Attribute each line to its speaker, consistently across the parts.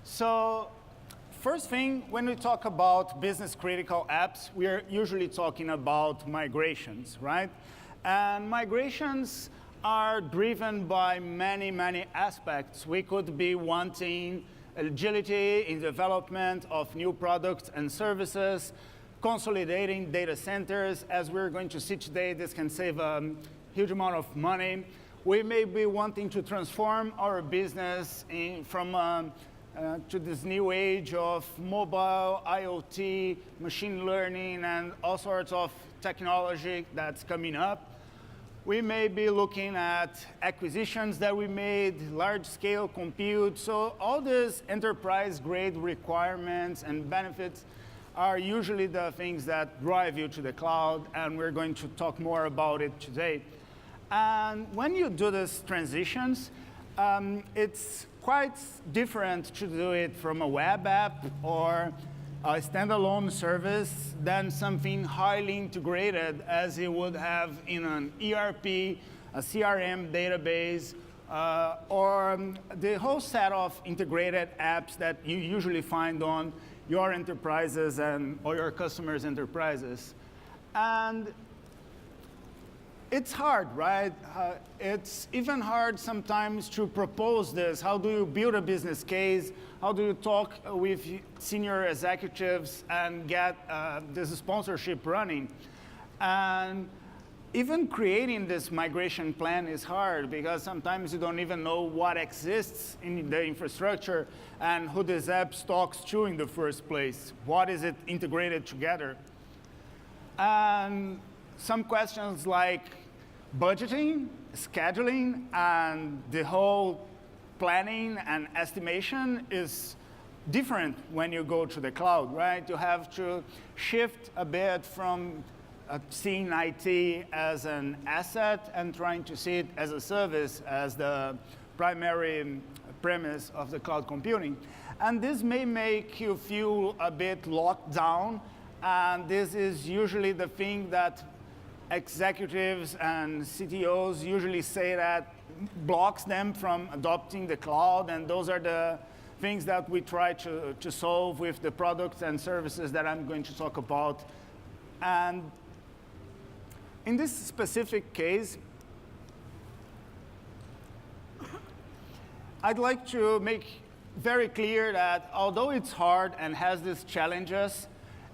Speaker 1: So first thing, when we talk about business critical apps, we are usually talking about migrations, right? And migrations are driven by many, many aspects. We could be wanting agility in development of new products and services, consolidating data centers. As we're going to see today, this can save a huge amount of money. We may be wanting to transform our business to this new age of mobile, IoT, machine learning, and all sorts of technology that's coming up. We may be looking at acquisitions that we made, large-scale compute. So all these enterprise-grade requirements and benefits are usually the things that drive you to the cloud, and we're going to talk more about it today. And when you do these transitions, it's quite different to do it from a web app or a standalone service than something highly integrated as you would have in an ERP, a CRM database, or the whole set of integrated apps that you usually find on your enterprises or your customers' enterprises. And it's hard, right? It's even hard sometimes to propose this. How do you build a business case? How do you talk with senior executives and get this sponsorship running? And even creating this migration plan is hard because sometimes you don't even know what exists in the infrastructure and who this app talks to in the first place. What is it integrated together? And some questions like budgeting, scheduling, and the whole planning and estimation is different when you go to the cloud, right? You have to shift a bit from seeing IT as an asset and trying to see it as a service, as the primary premise of the cloud computing. And this may make you feel a bit locked down, and this is usually the thing that executives and CTOs usually say that blocks them from adopting the cloud, and those are the things that we try to solve with the products and services that I'm going to talk about. And in this specific case, I'd like to make very clear that although it's hard and has these challenges,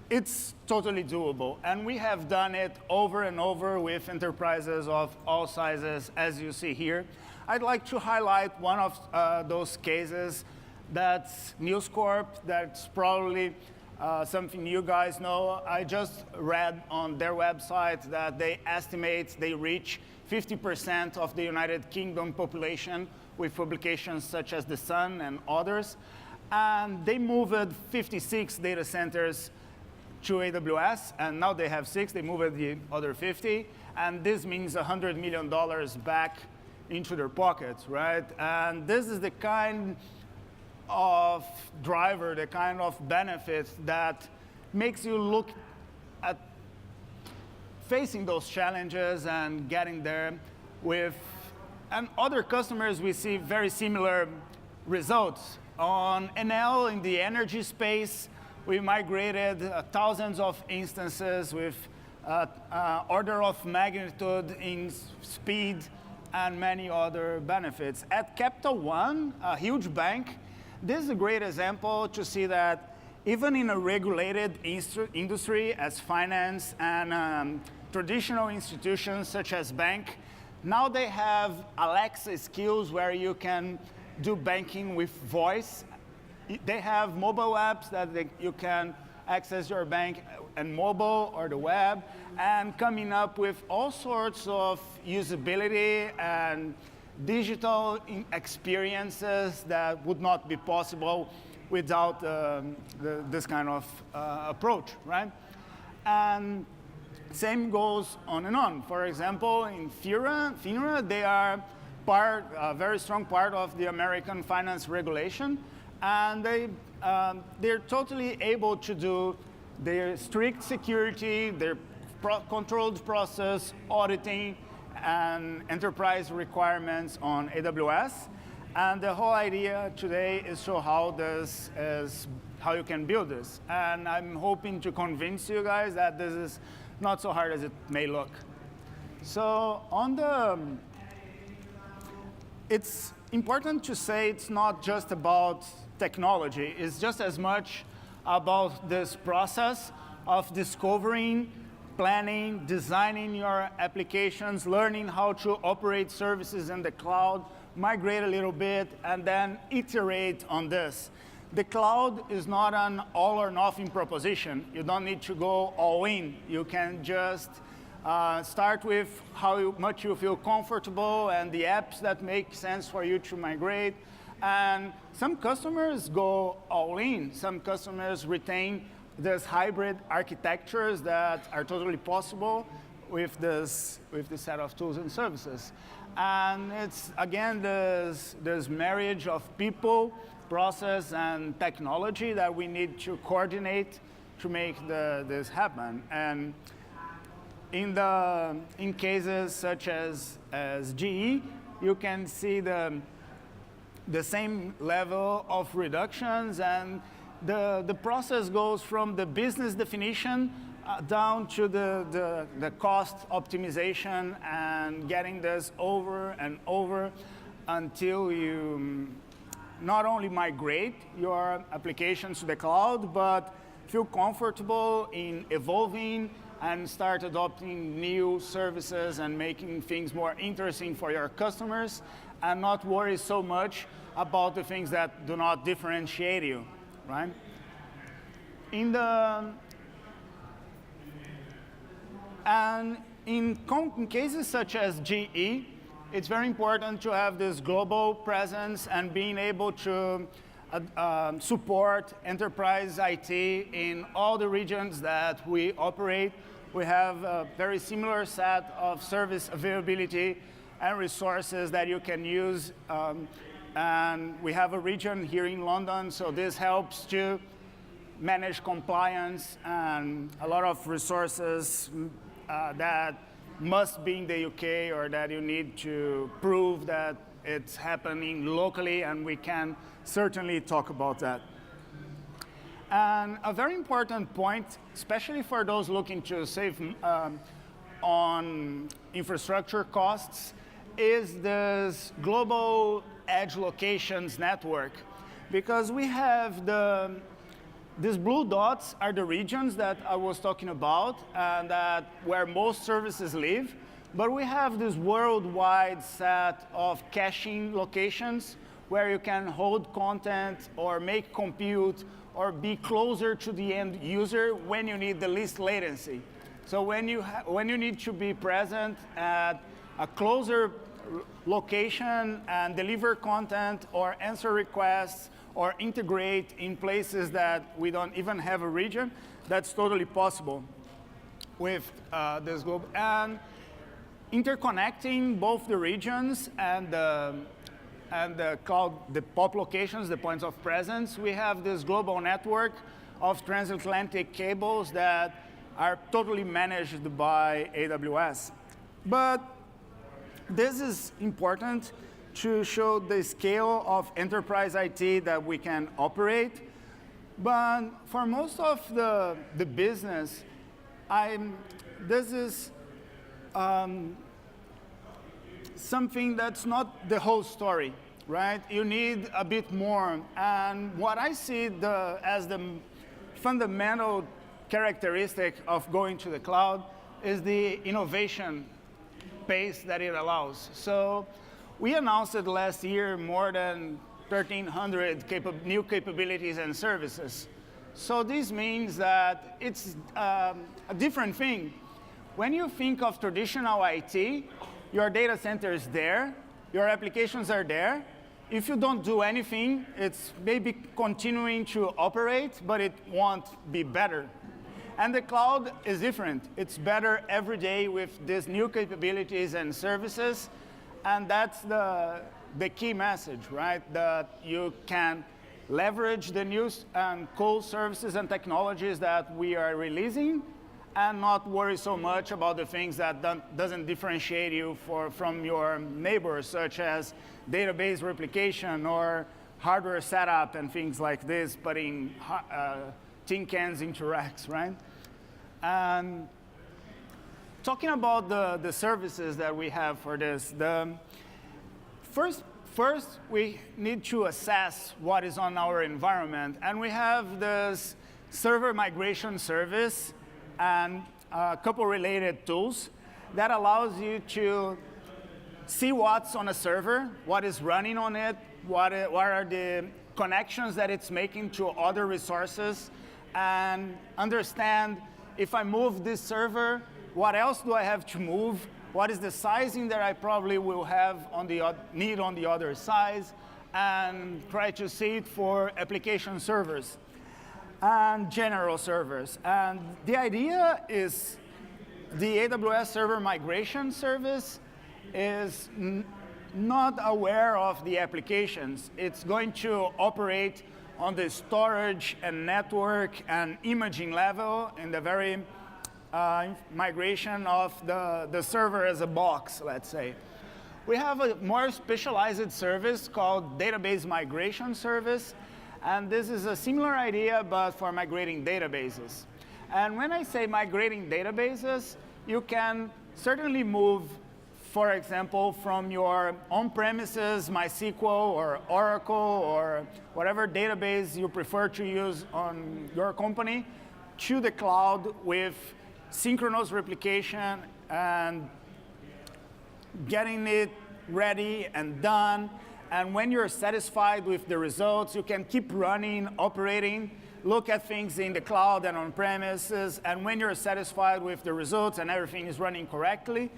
Speaker 1: it's totally doable. And we have done it over and over with enterprises of all sizes, as you see here. I'd like to highlight one of those cases. That's News Corp. That's probably something you guys know. I just read on their website that they estimate they reach 50% of the United Kingdom population with publications such as The Sun and others. And they moved 56 data centers to AWS, and now they have 6. They moved the other 50, and this means $100 million back into their pockets, right? And this is the kind of driver, the kind of benefit that makes you look at facing those challenges and getting there with, and other customers we see very similar results. On NL in the energy space, we migrated thousands of instances with order of magnitude in speed and many other benefits. At Capital One, a huge bank, this is a great example to see that even in a regulated industry as finance and traditional institutions such as bank, now they have Alexa skills where you can do banking with voice. They have mobile apps that you can access your bank on mobile or the web, and coming up with all sorts of usability and digital experiences that would not be possible without this kind of approach, right? And same goes on and on. For example, in FINRA, they are a very strong part of the American finance regulation. And they're totally able to do their strict security, their controlled process, auditing, and enterprise requirements on AWS. And the whole idea today is show how you can build this. And I'm hoping to convince you guys that this is not so hard as it may look. So it's important to say it's not just about technology. It's just as much about this process of discovering, planning, designing your applications, learning how to operate services in the cloud, migrate a little bit, and then iterate on this. The cloud is not an all or nothing proposition. You don't need to go all in. You can just start with how much you feel comfortable and the apps that make sense for you to migrate. And some customers go all in. Some customers retain these hybrid architectures that are totally possible with this set of tools and services. And it's, again, this marriage of people, process, and technology that we need to coordinate to make this happen. And in cases such as GE, you can see the same level of reductions, and the process goes from the business definition down to the cost optimization and getting this over and over until you not only migrate your applications to the cloud, but feel comfortable in evolving and start adopting new services and making things more interesting for your customers, and not worry so much about the things that do not differentiate you, right? And in cases such as GE, it's very important to have this global presence and being able to support enterprise IT in all the regions that we operate. We have a very similar set of service availability and resources that you can use. And we have a region here in London, so this helps to manage compliance and a lot of resources that must be in the UK, or that you need to prove that it's happening locally, and we can certainly talk about that. And a very important point, especially for those looking to save on infrastructure costs, is this global edge locations network. Because we have these blue dots are the regions that I was talking about, and where most services live. But we have this worldwide set of caching locations where you can hold content or make compute or be closer to the end user when you need the least latency. So when you need to be present at a closer location and deliver content or answer requests or integrate in places that we don't even have a region, that's totally possible with this global. And interconnecting both the regions and the cloud, the POP locations, the points of presence, we have this global network of transatlantic cables that are totally managed by AWS. But this is important to show the scale of enterprise IT that we can operate. But for most of the business, this is something that's not the whole story, right? You need a bit more. And what I see as the fundamental characteristic of going to the cloud is the innovation pace that it allows. So we announced it last year more than 1,300 new capabilities and services. So this means that it's a different thing. When you think of traditional IT, your data center is there, your applications are there. If you don't do anything, it's maybe continuing to operate, but it won't be better. And the cloud is different. It's better every day with these new capabilities and services. And that's the key message, right? That you can leverage the new and cool services and technologies that we are releasing and not worry so much about the things that doesn't differentiate you from your neighbors, such as database replication or hardware setup and things like this, putting tin cans into racks, right? And talking about the services that we have for this, first we need to assess what is on our environment, and we have this server migration service and a couple related tools that allows you to see what's on a server, what is running on it, what are the connections that it's making to other resources, and understand if I move this server, what else do I have to move? What is the sizing that I probably will have need on the other size, and try to see it for application servers and general servers. And the idea is the AWS Server Migration Service is not aware of the applications. It's going to operate on the storage and network and imaging level in the very migration of the server as a box, let's say. We have a more specialized service called Database Migration Service, and this is a similar idea, but for migrating databases. And when I say migrating databases, you can certainly move, for example, from your on-premises MySQL or Oracle or whatever database you prefer to use on your company to the cloud with synchronous replication and getting it ready and done. And when you're satisfied with the results, you can keep running, operating, look at things in the cloud and on premises. And when you're satisfied with the results and everything is running correctly,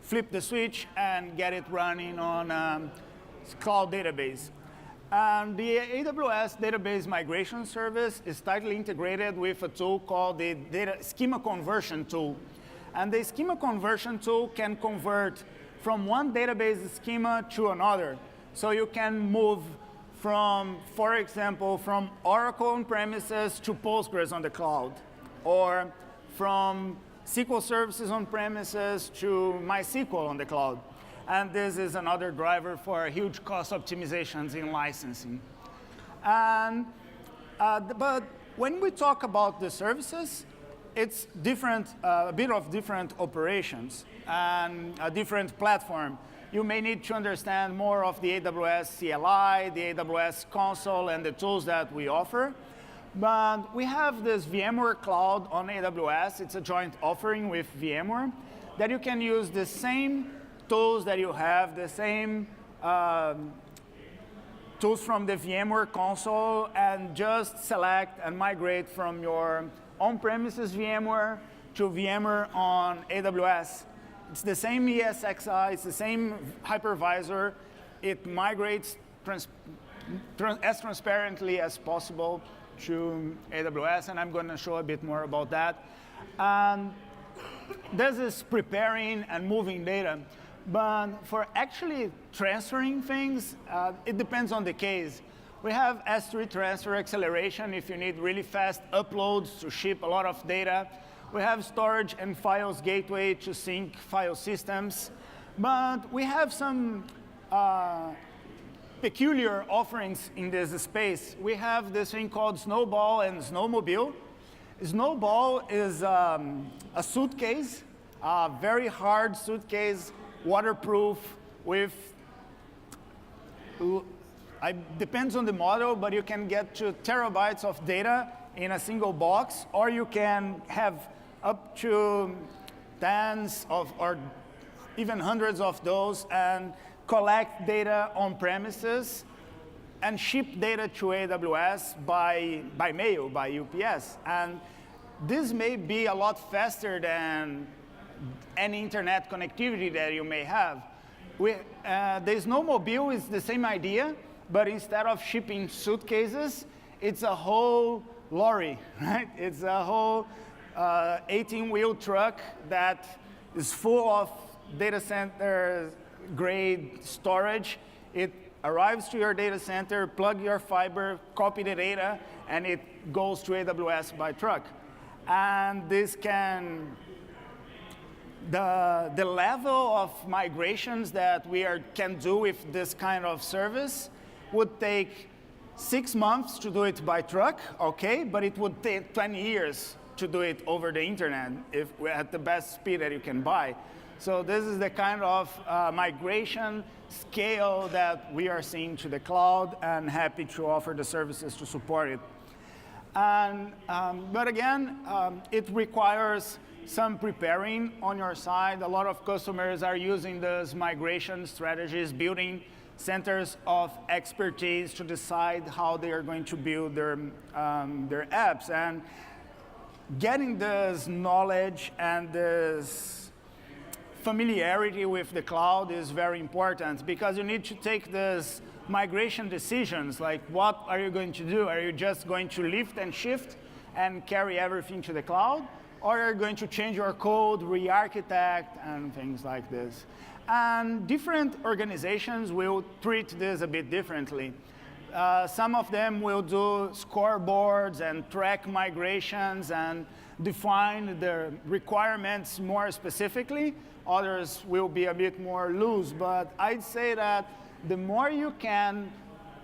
Speaker 1: flip the switch and get it running on a cloud database. And the AWS Database Migration Service is tightly integrated with a tool called the Schema Conversion Tool. And the Schema Conversion Tool can convert from one database schema to another. So you can move from, for example, from Oracle on premises to Postgres on the cloud, or from SQL services on premises to MySQL on the cloud. And this is another driver for huge cost optimizations in licensing. And, but when we talk about the services, it's different, a bit of different operations and a different platform. You may need to understand more of the AWS CLI, the AWS console, and the tools that we offer. But we have this VMware Cloud on AWS. It's a joint offering with VMware that you can use the same tools that you have, the same tools from the VMware console, and just select and migrate from your on-premises VMware to VMware on AWS. It's the same ESXi, it's the same hypervisor. It migrates as transparently as possible to AWS, and I'm going to show a bit more about that. And this is preparing and moving data. But for actually transferring things, it depends on the case. We have S3 transfer acceleration if you need really fast uploads to ship a lot of data. We have storage and files gateway to sync file systems. But we have some peculiar offerings in this space. We have this thing called Snowball and Snowmobile. Snowball is a suitcase, a very hard suitcase, waterproof, with, it depends on the model, but you can get to terabytes of data in a single box, or you can have up to tens of, or even hundreds of those, and collect data on premises and ship data to AWS by mail, by UPS. And this may be a lot faster than any internet connectivity that you may have. The Snowmobile is the same idea, but instead of shipping suitcases, it's a whole lorry, right? It's a whole 18-wheel truck that is full of data center grade storage. It arrives to your data center, plug your fiber, copy the data, and it goes to AWS by truck. And this can, the level of migrations that can do with this kind of service would take 6 months to do it by truck, okay, but it would take 20 years to do it over the internet if we're at the best speed that you can buy. So this is the kind of migration scale that we are seeing to the cloud, and happy to offer the services to support it. And, but again, it requires some preparing on your side. A lot of customers are using those migration strategies, building centers of expertise to decide how they are going to build their apps. And getting this knowledge and this familiarity with the cloud is very important, because you need to take this migration decisions, like what are you going to do? Are you just going to lift and shift and carry everything to the cloud? Or are you going to change your code, re-architect, and things like this? And different organizations will treat this a bit differently. Some of them will do scoreboards and track migrations and define the requirements more specifically. Others will be a bit more loose, but I'd say that the more you can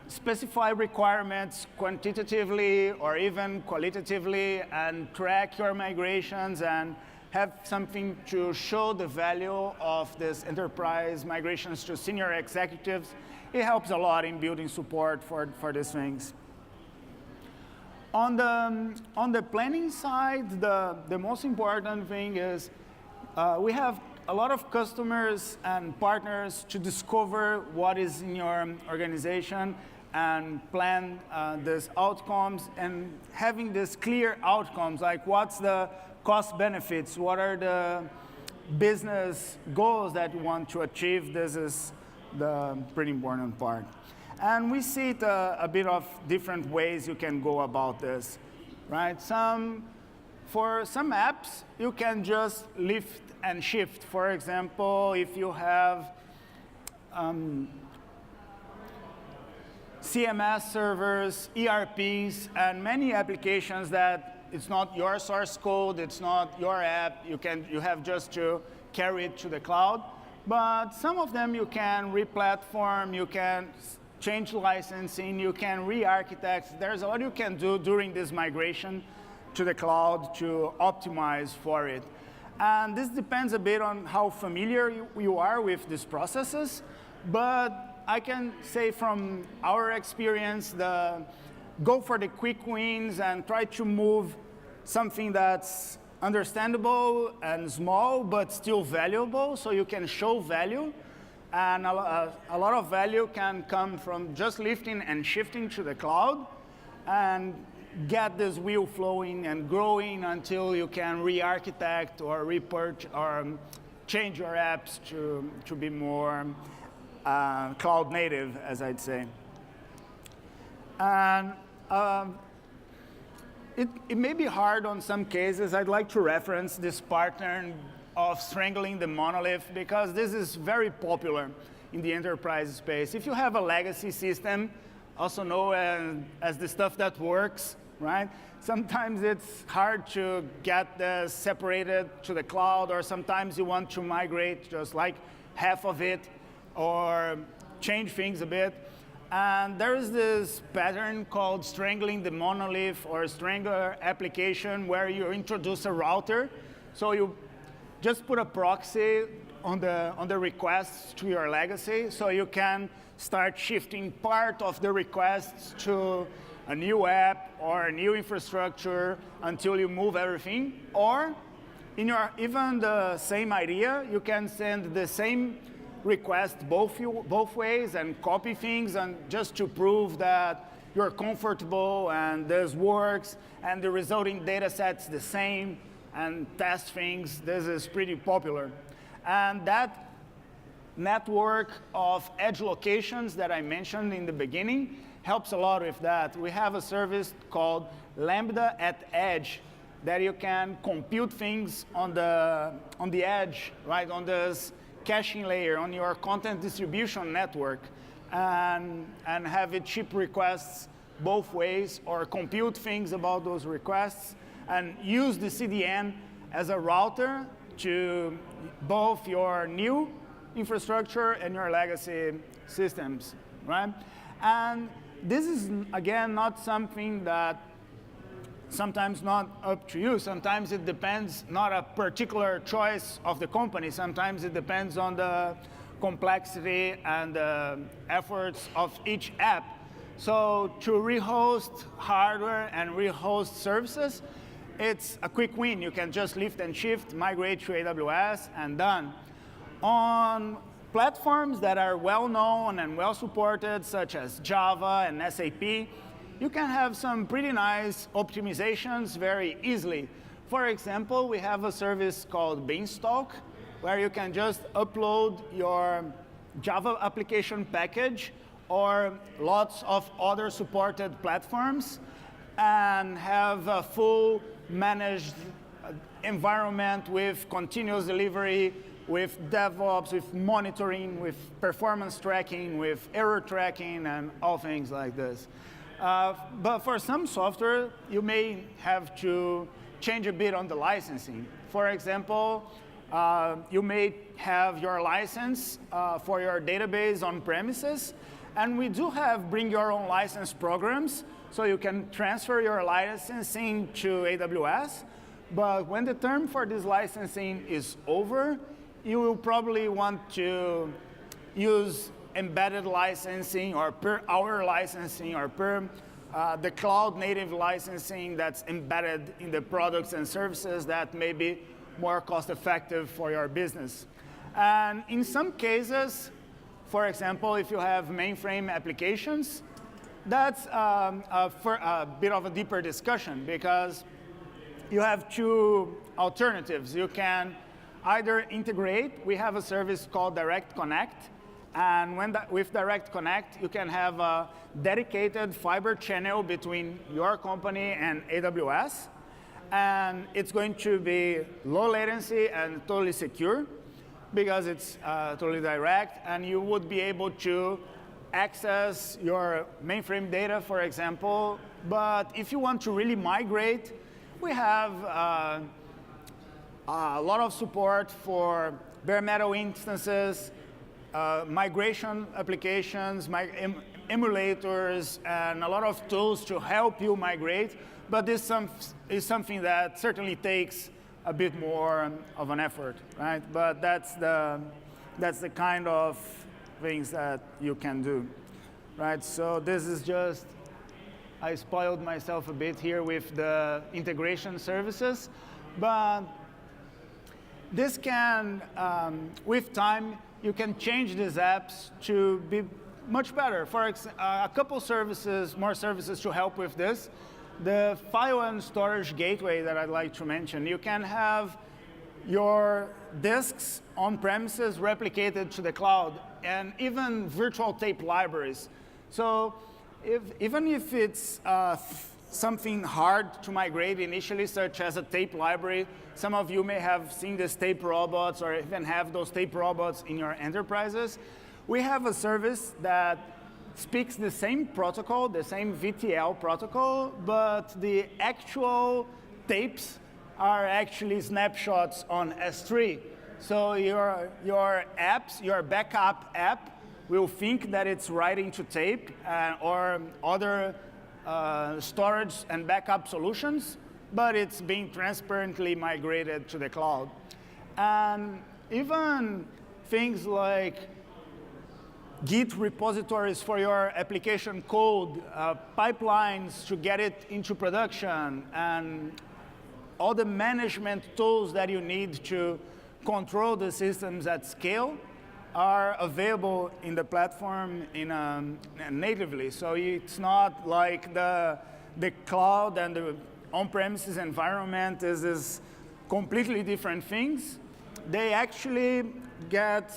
Speaker 1: specify requirements quantitatively or even qualitatively and track your migrations and have something to show the value of this enterprise migrations to senior executives, it helps a lot in building support for these things. On the planning side, the most important thing is we have a lot of customers and partners to discover what is in your organization and plan these outcomes, and having these clear outcomes, like what's the cost benefits, what are the business goals that you want to achieve. This is the pretty important part. And we see it a bit of different ways you can go about this, right? For some apps, you can just lift and shift. For example, if you have CMS servers, ERPs, and many applications that it's not your source code, it's not your app, you have just to carry it to the cloud. But some of them you can re-platform, you can change licensing, you can re-architect. There's a lot you can do during this migration to the cloud to optimize for it. And this depends a bit on how familiar you are with these processes, but I can say from our experience, go for the quick wins and try to move something that's understandable and small, but still valuable, so you can show value. And a lot of value can come from just lifting and shifting to the cloud and get this wheel flowing and growing until you can re-architect or change your apps to be more cloud native, as I'd say. And it may be hard on some cases. I'd like to reference this pattern of Strangling the Monolith, because this is very popular in the enterprise space. If you have a legacy system, also known as the stuff that works, right? Sometimes it's hard to get this separated to the cloud, or sometimes you want to migrate just like half of it or change things a bit. And there is this pattern called Strangling the Monolith or Strangler application, where you introduce a router. So you just put a proxy on the requests to your legacy, so you can start shifting part of the requests to a new app or a new infrastructure until you move everything. Or even the same idea, you can send the same request both ways and copy things, and just to prove that you're comfortable and this works and the resulting data set's the same, and test things. This is pretty popular. And that network of edge locations that I mentioned in the beginning helps a lot with that. We have a service called Lambda at Edge that you can compute things on the edge, right, on this caching layer, on your content distribution network, and have it ship requests both ways or compute things about those requests. and use the CDN as a router to both your new infrastructure and your legacy systems, right? And this is, again, not something that sometimes not up to you. Sometimes it depends, not a particular choice of the company. Sometimes it depends on the complexity and the efforts of each app. So to rehost hardware and rehost services, it's a quick win. You can just lift and shift, migrate to AWS, and done. On platforms that are well-known and well-supported, such as Java and SAP, you can have some pretty nice optimizations very easily. For example, we have a service called Beanstalk, where you can just upload your Java application package or lots of other supported platforms and have a full managed environment with continuous delivery, with DevOps, with monitoring, with performance tracking, with error tracking, and all things like this. But for some software, you may have to change a bit on the licensing. For example, you may have your license for your database on premises, and we do have bring your own license programs, so you can transfer your licensing to AWS. But when the term for this licensing is over, you will probably want to use embedded licensing or per hour licensing or per the cloud native licensing that's embedded in the products and services that may be more cost effective for your business. And in some cases, for example, if you have mainframe applications, that's a bit of a deeper discussion because you have two alternatives. You can either integrate. We have a service called Direct Connect. And with Direct Connect, you can have a dedicated fiber channel between your company and AWS. And it's going to be low latency and totally secure because it's totally direct. And you would be able to access your mainframe data, for example. But if you want to really migrate, we have a lot of support for bare metal instances, migration applications, emulators, and a lot of tools to help you migrate. But this is something that certainly takes a bit more of an effort, right? But that's the kind of things that you can do, right? So this is just, I spoiled myself a bit here with the integration services, but this can, with time, you can change these apps to be much better. For a couple services, more services to help with this. The file and storage gateway that I'd like to mention. You can have your disks on premises replicated to the cloud, and even virtual tape libraries. So even if it's something hard to migrate initially, such as a tape library, some of you may have seen these tape robots or even have those tape robots in your enterprises. We have a service that speaks the same protocol, the same VTL protocol, but the actual tapes are actually snapshots on S3. So your apps, your backup app, will think that it's writing to tape or other storage and backup solutions, but it's being transparently migrated to the cloud. And even things like Git repositories for your application code, pipelines to get it into production, and all the management tools that you need to control the systems at scale are available in the platform natively. So it's not like the cloud and the on-premises environment is completely different things. They actually get,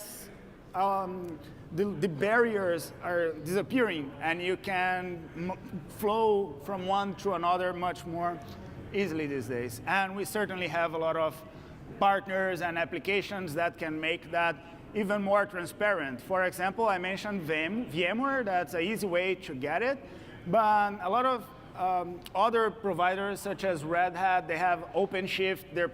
Speaker 1: the barriers are disappearing, and you can flow from one to another much more easily these days. And we certainly have a lot of partners and applications that can make that even more transparent. For example, I mentioned VMware. That's an easy way to get it. But a lot of other providers such as Red Hat. They have OpenShift, their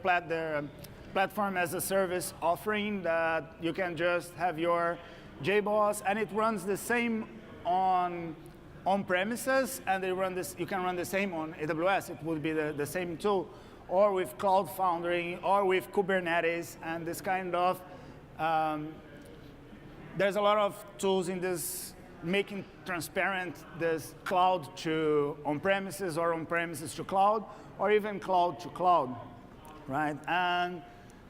Speaker 1: platform as a service offering that you can just have your JBoss, and it runs the same on premises, and you can run the same on AWS. It would be the same tool, or with Cloud Foundry, or with Kubernetes, and this kind of, there's a lot of tools in this making transparent this cloud to on-premises or on-premises to cloud, or even cloud to cloud, right? And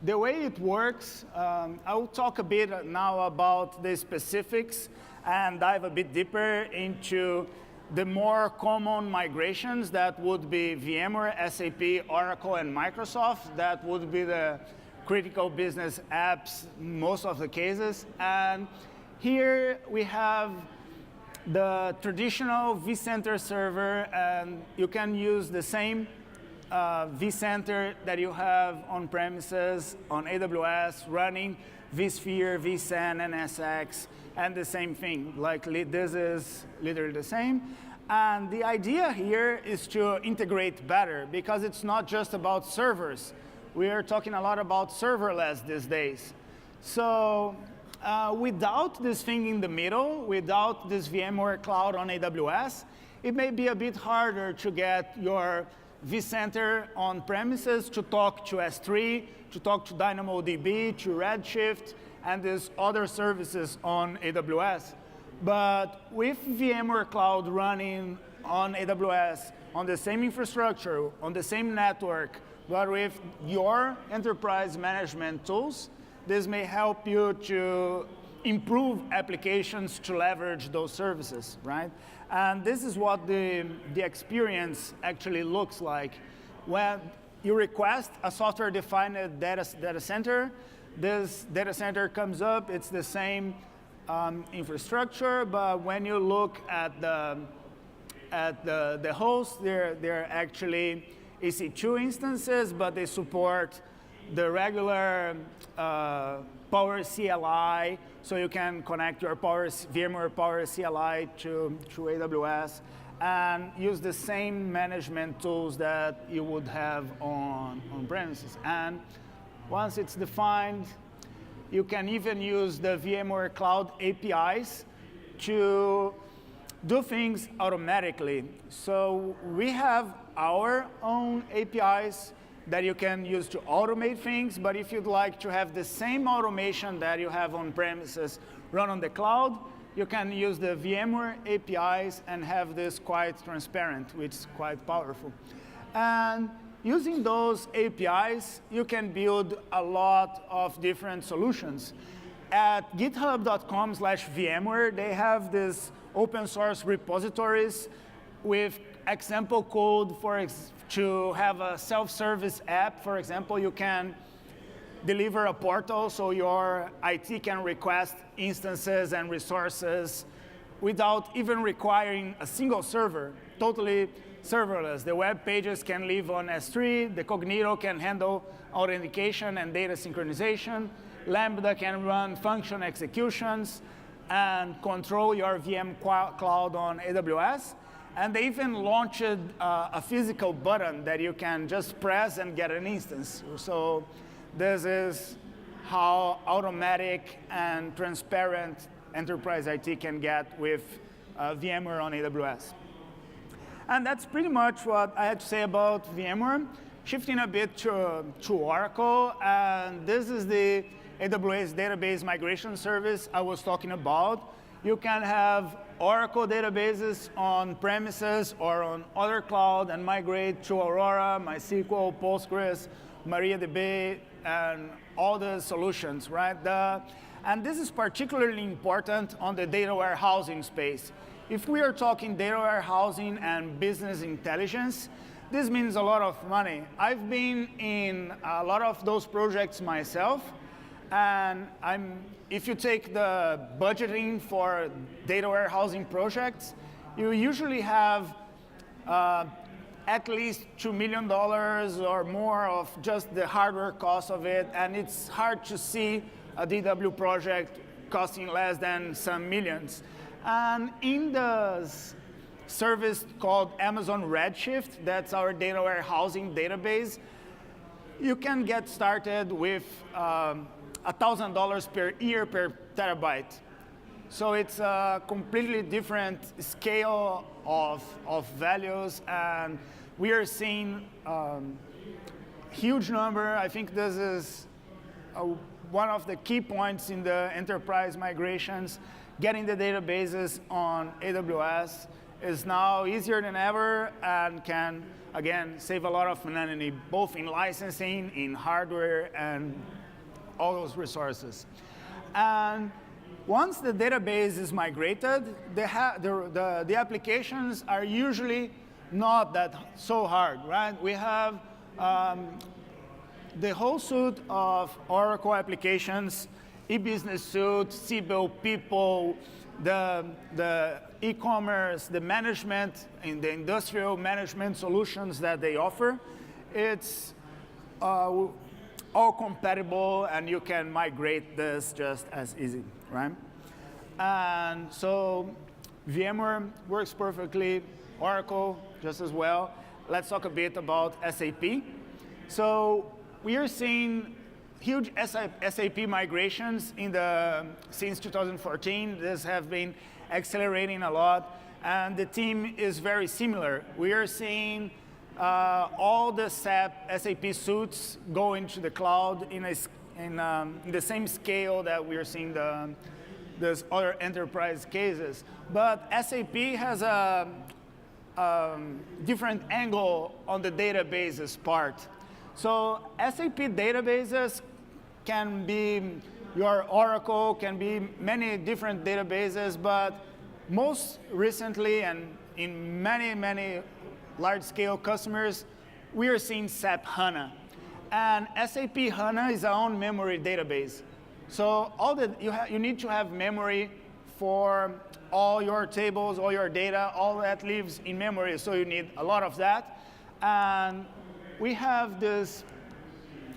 Speaker 1: the way it works, I will talk a bit now about the specifics and dive a bit deeper into the more common migrations that would be VMware, SAP, Oracle, and Microsoft. That would be the critical business apps, most of the cases. And here we have the traditional vCenter server, and you can use the same vCenter that you have on premises on AWS, running vSphere, vSAN, NSX, and the same thing. Like this is literally the same. And the idea here is to integrate better, because it's not just about servers. We are talking a lot about serverless these days. So without this thing in the middle, without this VMware cloud on AWS, it may be a bit harder to get your vCenter on premises to talk to S3, to talk to DynamoDB, to Redshift, and these other services on AWS. But with VMware Cloud running on AWS, on the same infrastructure, on the same network, but with your enterprise management tools, this may help you to improve applications to leverage those services, right? And this is what the experience actually looks like. When you request a software-defined data center, this data center comes up, it's the same infrastructure, but when you look at the host, they're actually EC2 instances, but they support the regular Power CLI, so you can connect your VMware Power CLI to AWS and use the same management tools that you would have on premises. And once it's defined, you can even use the VMware Cloud APIs to do things automatically. So we have our own APIs that you can use to automate things, but if you'd like to have the same automation that you have on premises run on the cloud, you can use the VMware APIs and have this quite transparent, which is quite powerful. And using those APIs, you can build a lot of different solutions. At github.com/VMware, they have this open source repositories with example code to have a self-service app. For example, you can deliver a portal so your IT can request instances and resources without even requiring a single server, totally serverless. The web pages can live on S3, the Cognito can handle authentication and data synchronization, Lambda can run function executions and control your VM cloud on AWS. And they even launched a physical button that you can just press and get an instance. So this is how automatic and transparent enterprise IT can get with VMware on AWS. And that's pretty much what I had to say about VMware. Shifting a bit to Oracle, and this is the AWS Database Migration Service I was talking about. You can have Oracle databases on premises or on other cloud and migrate to Aurora, MySQL, Postgres, MariaDB, and all the solutions, right? And this is particularly important on the data warehousing space. If we are talking data warehousing and business intelligence, this means a lot of money. I've been in a lot of those projects myself, and if you take the budgeting for data warehousing projects, you usually have at least $2 million or more of just the hardware cost of it, and it's hard to see a DW project costing less than some millions. And in service called Amazon Redshift. That's our data warehousing database. You can get started with $1,000 per year per terabyte. So it's a completely different scale of values, and we are seeing huge number. I think this is one of the key points in the enterprise migrations. Getting the databases on AWS is now easier than ever and can, again, save a lot of money, both in licensing, in hardware, and all those resources. And once the database is migrated, the applications are usually not that so hard, right? We have the whole suite of Oracle applications, e-business suite, Siebel, People, the e-commerce, the management, and the industrial management solutions that they offer. It's all compatible, and you can migrate this just as easy, right? And so VMware works perfectly, Oracle just as well. Let's talk a bit about SAP. So we are seeing huge SAP migrations since 2014. This have been accelerating a lot, and the team is very similar. We are seeing all the SAP suites go into the cloud in the same scale that we are seeing those other enterprise cases. But SAP has a different angle on the databases part. So SAP databases can be your Oracle, can be many different databases, but most recently and in many large-scale customers, we are seeing SAP HANA. And SAP HANA is our own memory database. So you need to have memory for all your tables, all your data, all that lives in memory, so you need a lot of that. And we have this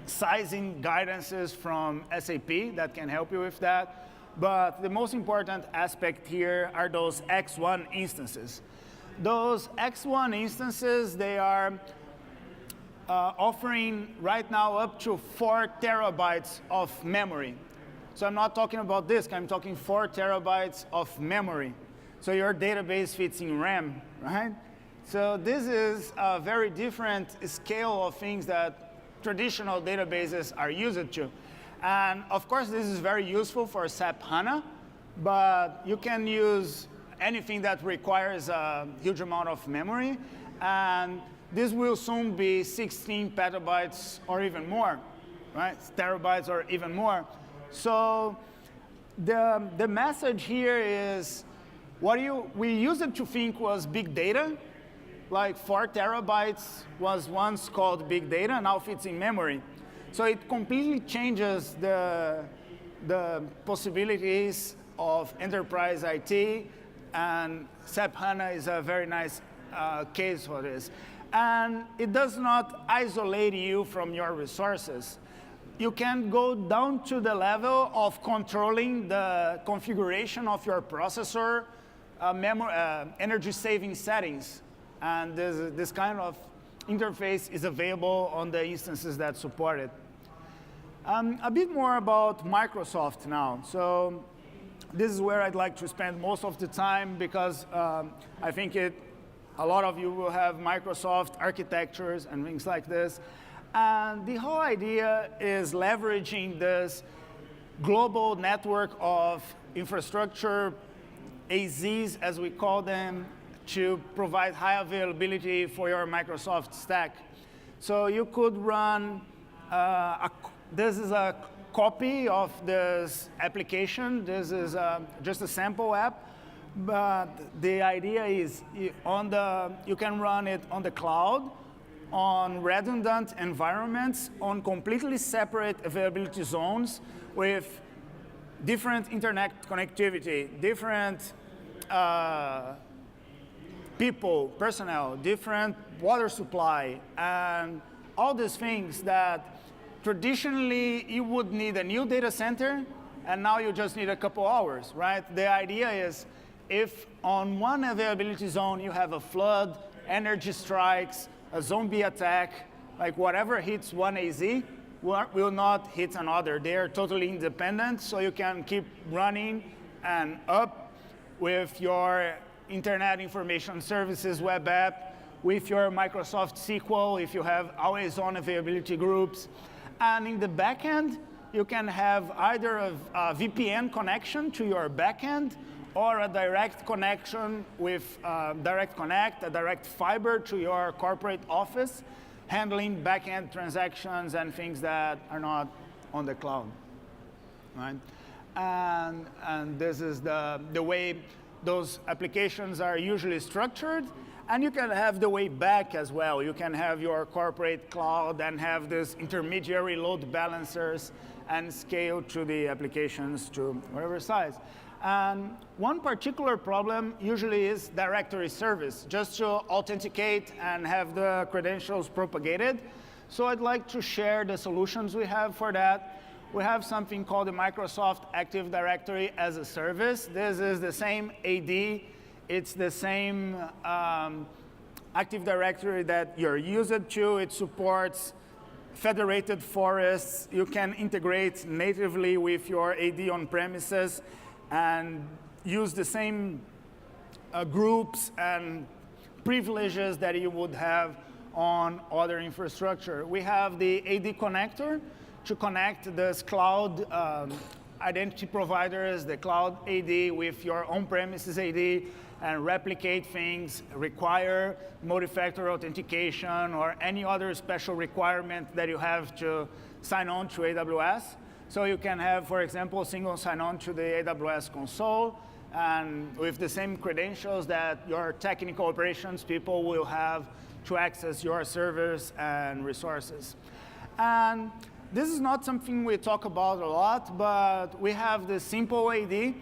Speaker 1: sizing guidances from SAP that can help you with that. But the most important aspect here are those X1 instances. Those X1 instances, they are offering right now up to 4 terabytes of memory. So I'm not talking about disk, I'm talking 4 terabytes of memory. So your database fits in RAM, right? So this is a very different scale of things that traditional databases are used to. And of course, this is very useful for SAP HANA, but you can use anything that requires a huge amount of memory. And this will soon be 16 petabytes or even more, right? Terabytes or even more. So the message here is we used it to think was big data. Like 4 terabytes was once called big data, now fits in memory. So it completely changes the possibilities of enterprise IT, and SAP HANA is a very nice case for this. And it does not isolate you from your resources. You can go down to the level of controlling the configuration of your processor, energy saving settings. And this kind of interface is available on the instances that support it. A bit more about Microsoft now. So this is where I'd like to spend most of the time, because I think a lot of you will have Microsoft architectures and things like this. And the whole idea is leveraging this global network of infrastructure, AZs as we call them, to provide high availability for your Microsoft stack. So you could run, this is a copy of this application. This is just a sample app. But the idea is you can run it on the cloud, on redundant environments, on completely separate availability zones with different internet connectivity, different personnel, different water supply, and all these things that traditionally you would need a new data center, and now you just need a couple hours, right? The idea is if on one availability zone you have a flood, energy strikes, a zombie attack, like whatever hits one AZ will not hit another. They are totally independent, so you can keep running and up with your Internet Information Services web app, with your Microsoft SQL, if you have always-on availability groups. And in the backend, you can have either a VPN connection to your backend or a direct connection with Direct Connect, a direct fiber to your corporate office, handling backend transactions and things that are not on the cloud, right? And this is the way those applications are usually structured. And you can have the way back as well. You can have your corporate cloud and have this intermediary load balancers and scale to the applications to whatever size. And one particular problem usually is directory service, just to authenticate and have the credentials propagated. So I'd like to share the solutions we have for that. We have something called the Microsoft Active Directory as a Service. This is the same AD. It's the same Active Directory that you're used to. It supports federated forests. You can integrate natively with your AD on premises and use the same groups and privileges that you would have on other infrastructure. We have the AD connector to connect this cloud identity providers, the cloud AD with your on-premises AD, and replicate things, require multi-factor authentication, or any other special requirement that you have to sign on to AWS. So you can have, for example, single sign-on to the AWS console, and with the same credentials that your technical operations people will have to access your servers and resources. And this is not something we talk about a lot, but we have the simple AD.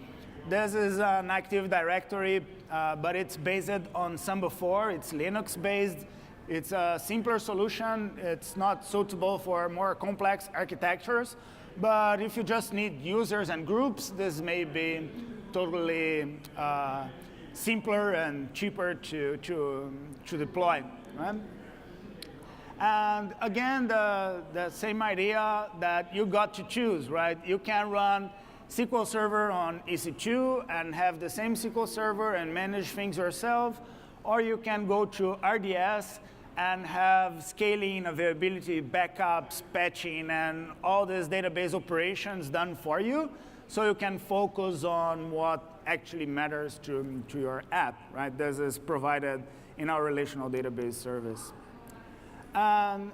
Speaker 1: This is an Active Directory, but it's based on Samba 4. It's Linux-based. It's a simpler solution. It's not suitable for more complex architectures. But if you just need users and groups, this may be totally simpler and cheaper to deploy. Right? And again, the same idea that you got to choose, right? You can run SQL Server on EC2 and have the same SQL Server and manage things yourself, or you can go to RDS and have scaling, availability, backups, patching, and all these database operations done for you, so you can focus on what actually matters to your app, right? This is provided in our relational database service. And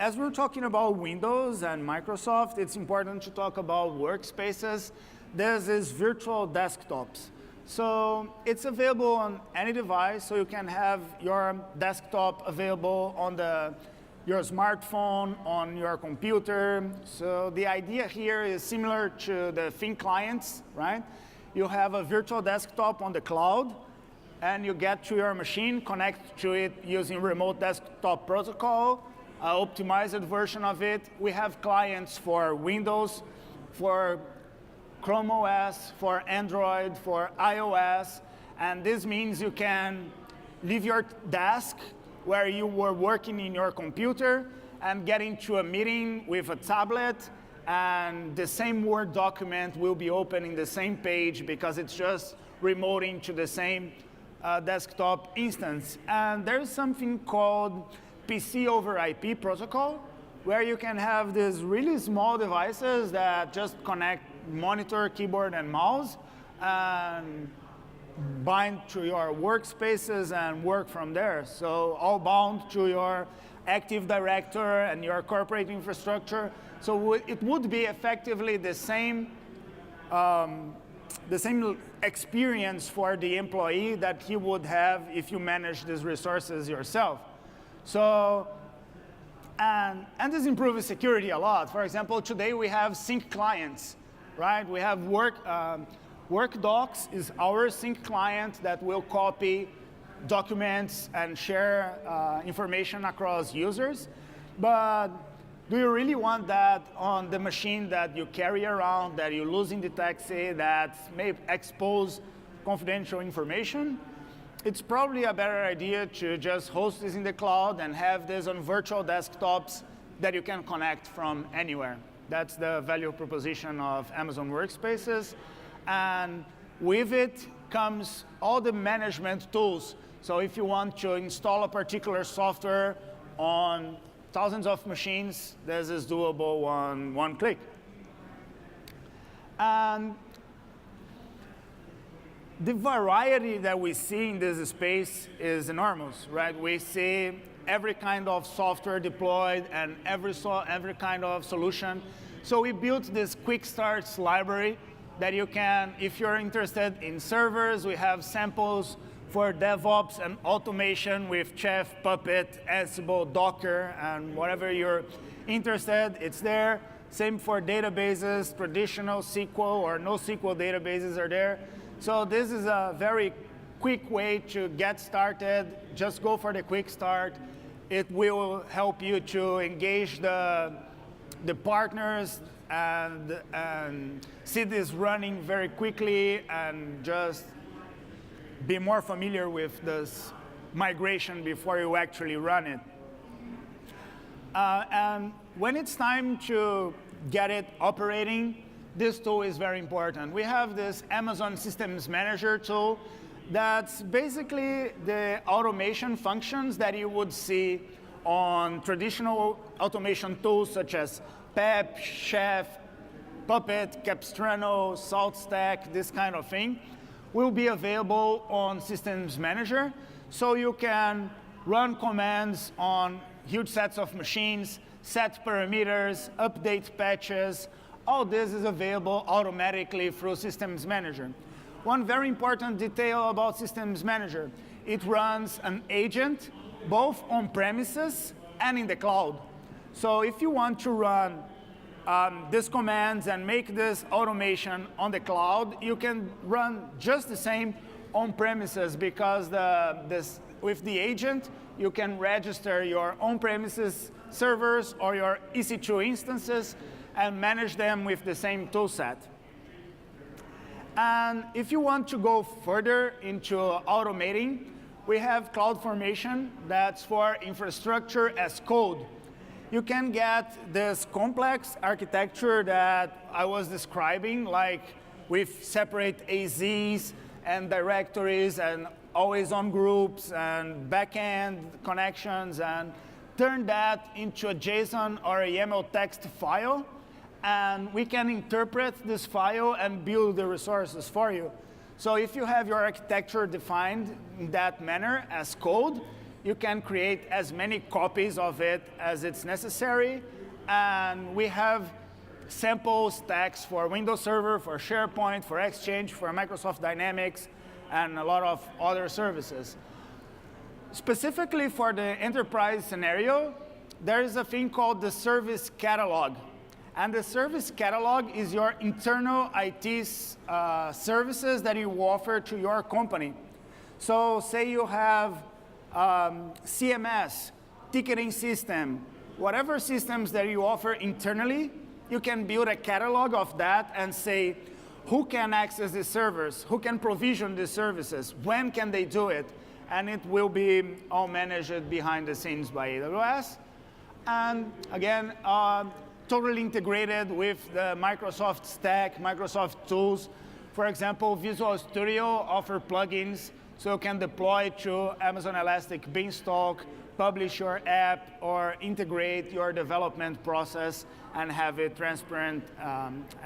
Speaker 1: as we're talking about Windows and Microsoft, it's important to talk about workspaces. This is virtual desktops. So it's available on any device, so you can have your desktop available on your smartphone, on your computer. So the idea here is similar to the thin clients, right? You have a virtual desktop on the cloud, and you get to your machine, connect to it using remote desktop protocol, optimized version of it. We have clients for Windows, for Chrome OS, for Android, for iOS, and this means you can leave your desk where you were working in your computer and get into a meeting with a tablet, and the same Word document will be open in the same page because it's just remoting to the same desktop instance. And there's something called PC over IP protocol, where you can have these really small devices that just connect monitor, keyboard, and mouse, and bind to your workspaces and work from there. So all bound to your Active Directory and your corporate infrastructure. So it would be effectively the same experience for the employee that he would have if you manage these resources yourself. So, and this improves security a lot. For example, today we have sync clients, right? We have WorkDocs is our sync client that will copy documents and share information across users. But do you really want that on the machine that you carry around, that you lose in the taxi, that may expose confidential information, it's probably a better idea to just host this in the cloud and have this on virtual desktops that you can connect from anywhere. That's the value proposition of Amazon Workspaces. And with it comes all the management tools. So if you want to install a particular software on thousands of machines, this is doable on one click. And the variety that we see in this space is enormous, right? We see every kind of software deployed and every kind of solution. So we built this quick starts library that you can, if you're interested in servers, we have samples for DevOps and automation with Chef, Puppet, Ansible, Docker, and whatever you're interested, it's there. Same for databases, traditional SQL or NoSQL databases are there. So this is a very quick way to get started. Just go for the quick start. It will help you to engage the partners and see this running very quickly and just be more familiar with this migration before you actually run it. And when it's time to get it operating, this tool is very important. We have this Amazon Systems Manager tool that's basically the automation functions that you would see on traditional automation tools such as PEP, Chef, Puppet, Capistrano, SaltStack, this kind of thing, will be available on Systems Manager. So you can run commands on huge sets of machines, set parameters, update patches. All this is available automatically through Systems Manager. One very important detail about Systems Manager, it runs an agent both on premises and in the cloud. So if you want to run these commands and make this automation on the cloud, you can run just the same on premises because with the agent, you can register your on-premises servers or your EC2 instances and manage them with the same tool set. And if you want to go further into automating, we have CloudFormation that's for infrastructure as code. You can get this complex architecture that I was describing, like with separate AZs and directories and always-on groups and backend connections, and turn that into a JSON or a YAML text file. And we can interpret this file and build the resources for you. So if you have your architecture defined in that manner as code, you can create as many copies of it as it's necessary. And we have sample stacks for Windows Server, for SharePoint, for Exchange, for Microsoft Dynamics, and a lot of other services. Specifically for the enterprise scenario, there is a thing called the Service Catalog. And the Service Catalog is your internal IT services that you offer to your company. So say you have CMS, ticketing system, whatever systems that you offer internally, you can build a catalog of that and say, who can access these servers? Who can provision these services? When can they do it? And it will be all managed behind the scenes by AWS. And again, totally integrated with the Microsoft stack, Microsoft tools. For example, Visual Studio offers plugins so you can deploy to Amazon Elastic Beanstalk, publish your app, or integrate your development process and have a transparent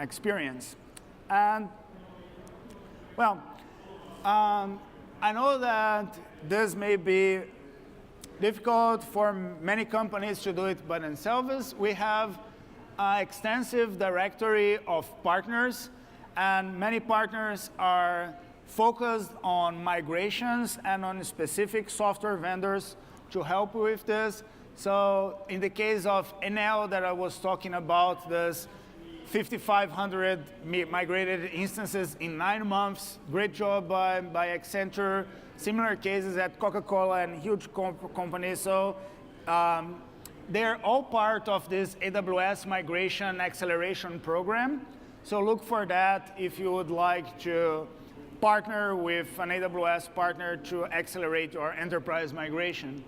Speaker 1: experience. And, well, I know that this may be difficult for many companies to do it by themselves. We have an extensive directory of partners, and many partners are focused on migrations and on specific software vendors to help with this. So in the case of Enel that I was talking about, there's 5,500 migrated instances in 9 months. Great job by Accenture. Similar cases at Coca-Cola and huge companies. So they're all part of this AWS Migration Acceleration Program. So look for that if you would like to partner with an AWS partner to accelerate your enterprise migration.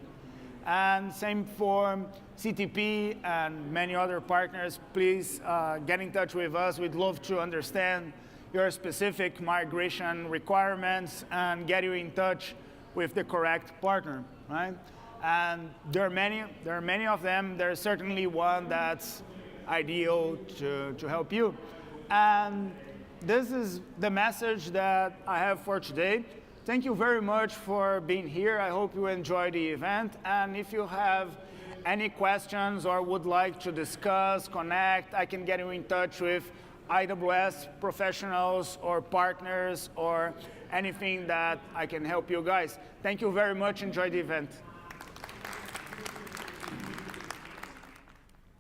Speaker 1: And same for CTP and many other partners. Please get in touch with us. We'd love to understand your specific migration requirements and get you in touch with the correct partner, right? And there are many of them. There's certainly one that's ideal to help you. And this is the message that I have for today. Thank you very much for being here. I hope you enjoyed the event. And if you have any questions or would like to discuss, connect, I can get you in touch with AWS professionals or partners or anything that I can help you guys. Thank you very much. Enjoy the event.